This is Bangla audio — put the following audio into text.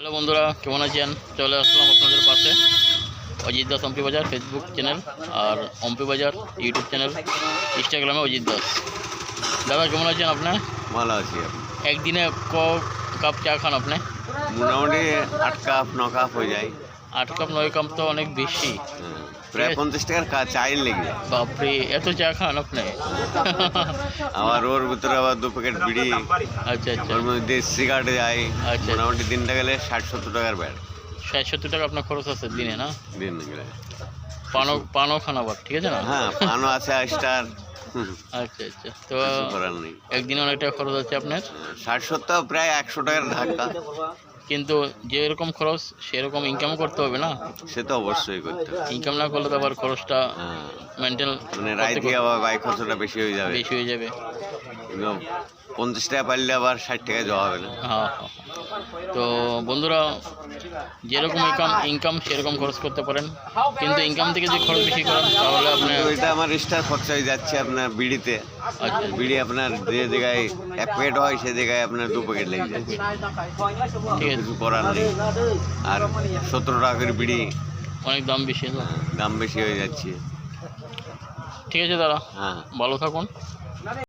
হ্যালো বন্ধুরা, কেমন আছেন? চলে আসলাম আপনাদের পাশে অজিত দাস অম্পি বাজার ফেসবুক চ্যানেল আর অম্পি বাজার ইউটিউব চ্যানেল, ইনস্টাগ্রামে অজিত দাস। দাদা কেমন আছেন আপনি? ভালো আছি। একদিনে ক কাপ চা খান আপনি? মোটামুটি 8 কাপ 9 কাপ হয়ে যায়। 8 কাপ 9 কাপ তো অনেক বেশি। প্রায় 50 টাকার চাই লেগে যায়। বাপরে, এত চা খান আপনি? আবার ওর ভিতরে আবার 2 প্যাকেট বিড়ি, আচ্ছা আচ্ছা ওর মধ্যে সিগারেট যায়। আচ্ছা। মোটামুটি দিনটা গেলে 60-70 টাকার ব্যাট 60-70 টাকা আপনার খরচ আছে দিনে, না? দিন গেলে। পানও খান আবার, ঠিক আছে না? হ্যাঁ, পানও আছে স্টার। আচ্ছা আচ্ছা, তো কিছু করার নেই। একদিনে অনেক টাকা খরচ আছে আপনার। 60-70 প্রায় 100 টাকার ধাক্কা। কিন্তু যেরকম খরচ সেরকম ইনকামও করতে হবে, না? সে তো অবশ্যই করতে হবে। ইনকাম না করলে তো আবার খরচটা হ্যাঁ, মেনটেন মানে রাইতে আবার বাইক খরচটা বেশি হয়ে যাবে। বেশি হয়ে যাবে। কিন্তু 50 টাকা পারলে আবার 60 টাকা যাওয়া হবে না। হ্যাঁ হ্যাঁ। তো বন্ধুরা, যেরকম ইনকাম সেরকম খরচ করতে পারেন, কিন্তু ইনকাম থেকে যে খরচ বেশি করেন তাহলে আপনি। ওইটা আমার স্টার খরচা হয়ে যাচ্ছে আপনার বিড়িতে। আচ্ছা বিড়ি আপনার যে জায়গায় 1 প্যাকেট হয় সে জায়গায় আপনার 2 প্যাকেট লেগে যাচ্ছে। ঠিক আছে, কিছু করার নেই। আর 17 টাকা করে বিড়ি, অনেক দাম বেশি তো। দাম বেশি হয়ে যাচ্ছে। ঠিক আছে দাদা, হ্যাঁ। ভালো থাকুন।